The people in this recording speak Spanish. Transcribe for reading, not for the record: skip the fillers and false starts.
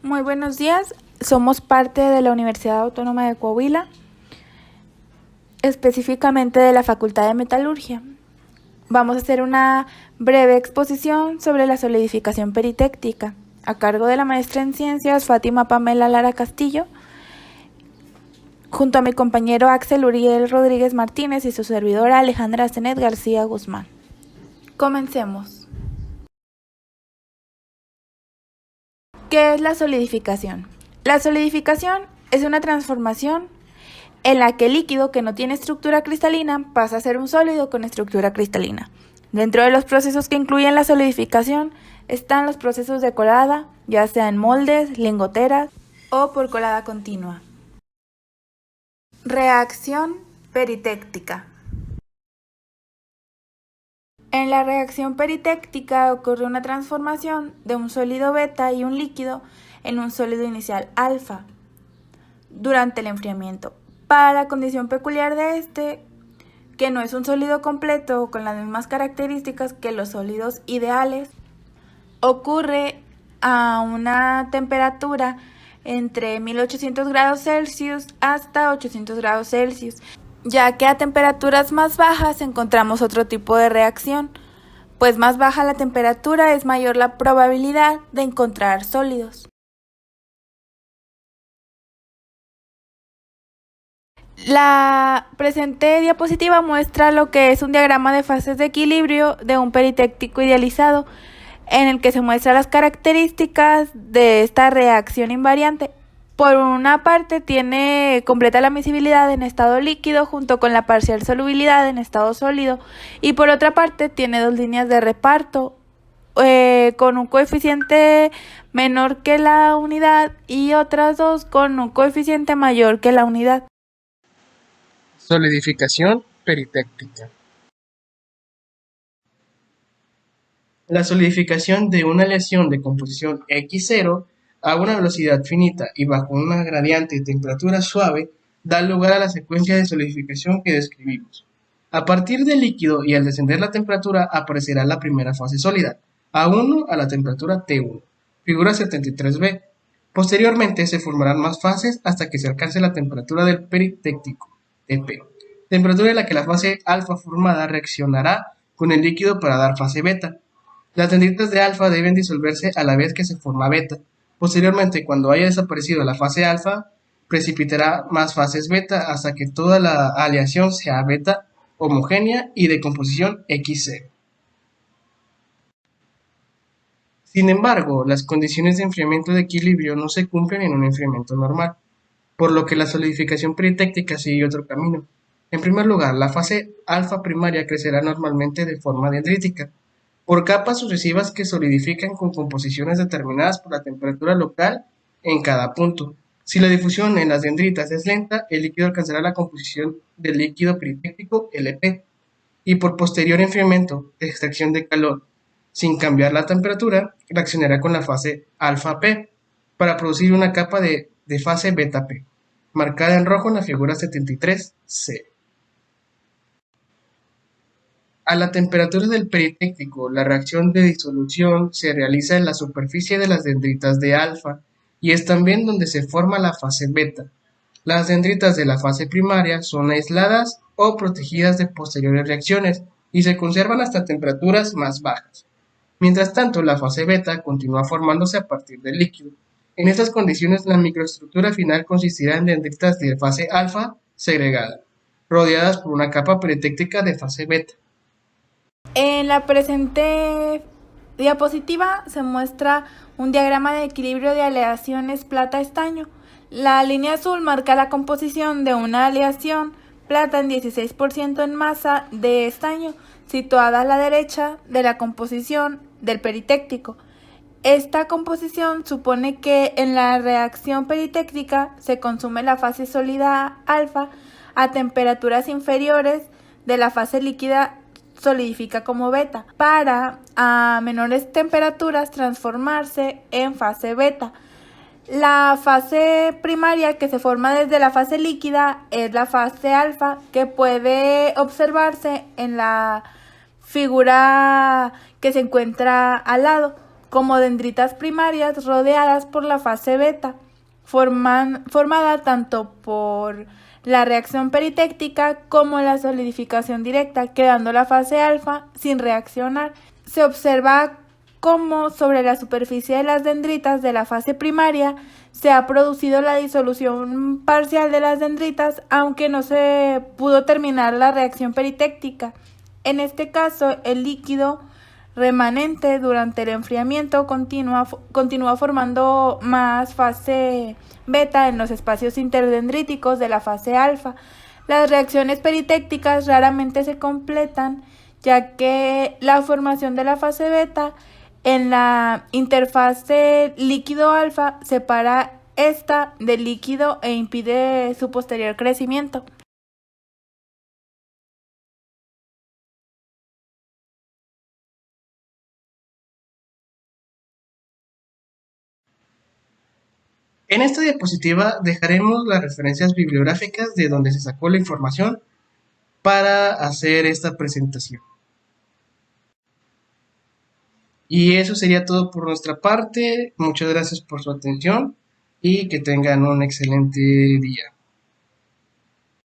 Muy buenos días, somos parte de la Universidad Autónoma de Coahuila, específicamente de la Facultad de Metalurgia. Vamos a hacer una breve exposición sobre la solidificación peritéctica, a cargo de la maestra en Ciencias Fátima Pamela Lara Castillo, junto a mi compañero Axel Uriel Rodríguez Martínez y su servidora Alejandra Zenet García Guzmán. Comencemos. ¿Qué es la solidificación? La solidificación es una transformación en la que el líquido que no tiene estructura cristalina pasa a ser un sólido con estructura cristalina. Dentro de los procesos que incluyen la solidificación están los procesos de colada, ya sea en moldes, lingoteras o por colada continua. Reacción peritéctica. En la reacción peritéctica ocurre una transformación de un sólido beta y un líquido en un sólido inicial alfa durante el enfriamiento. Para la condición peculiar de este, que no es un sólido completo con las mismas características que los sólidos ideales, ocurre a una temperatura entre 1800 grados Celsius hasta 800 grados Celsius, ya que a temperaturas más bajas encontramos otro tipo de reacción, pues más baja la temperatura es mayor la probabilidad de encontrar sólidos. La presente diapositiva muestra lo que es un diagrama de fases de equilibrio de un peritéctico idealizado, en el que se muestran las características de esta reacción invariante. Por una parte tiene completa la miscibilidad en estado líquido junto con la parcial solubilidad en estado sólido, y por otra parte tiene dos líneas de reparto con un coeficiente menor que la unidad y otras dos con un coeficiente mayor que la unidad. Solidificación peritéctica. La solidificación de una aleación de composición X0 a una velocidad finita y bajo una gradiente de temperatura suave da lugar a la secuencia de solidificación que describimos. A partir del líquido y al descender la temperatura aparecerá la primera fase sólida, A1 a la temperatura T1, figura 73b. Posteriormente se formarán más fases hasta que se alcance la temperatura del peritéctico, Tp, temperatura en la que la fase alfa formada reaccionará con el líquido para dar fase beta. Las dendritas de alfa deben disolverse a la vez que se forma beta. Posteriormente, cuando haya desaparecido la fase alfa, precipitará más fases beta hasta que toda la aleación sea beta homogénea y de composición X0. Sin embargo, las condiciones de enfriamiento de equilibrio no se cumplen en un enfriamiento normal, por lo que la solidificación peritéctica sigue otro camino. En primer lugar, la fase alfa primaria crecerá normalmente de forma dendrítica, por capas sucesivas que solidifican con composiciones determinadas por la temperatura local en cada punto. Si la difusión en las dendritas es lenta, el líquido alcanzará la composición del líquido peritéctico LP, y por posterior enfriamiento, extracción de calor, sin cambiar la temperatura, reaccionará con la fase alfa P para producir una capa de fase beta P, marcada en rojo en la figura 73C. A la temperatura del peritéctico, la reacción de disolución se realiza en la superficie de las dendritas de alfa y es también donde se forma la fase beta. Las dendritas de la fase primaria son aisladas o protegidas de posteriores reacciones y se conservan hasta temperaturas más bajas. Mientras tanto, la fase beta continúa formándose a partir del líquido. En estas condiciones, la microestructura final consistirá en dendritas de fase alfa segregada, rodeadas por una capa peritéctica de fase beta. En la presente diapositiva se muestra un diagrama de equilibrio de aleaciones plata-estaño. La línea azul marca la composición de una aleación plata en 16% en masa de estaño, situada a la derecha de la composición del peritéctico. Esta composición supone que en la reacción peritéctica se consume la fase sólida alfa a temperaturas inferiores de la fase líquida solidifica como beta, para a menores temperaturas transformarse en fase beta. La fase primaria que se forma desde la fase líquida es la fase alfa, que puede observarse en la figura que se encuentra al lado. como dendritas primarias rodeadas por la fase beta, formada tanto por la reacción peritéctica como la solidificación directa, quedando la fase alfa sin reaccionar. Se observa cómo sobre la superficie de las dendritas de la fase primaria se ha producido la disolución parcial de las dendritas, aunque no se pudo terminar la reacción peritéctica. En este caso, el líquido remanente durante el enfriamiento continúa formando más fase beta en los espacios interdendríticos de la fase alfa. Las reacciones peritécticas raramente se completan, ya que la formación de la fase beta en la interfase líquido-alfa separa esta del líquido e impide su posterior crecimiento. En esta diapositiva dejaremos las referencias bibliográficas de donde se sacó la información para hacer esta presentación. Y eso sería todo por nuestra parte. Muchas gracias por su atención y que tengan un excelente día.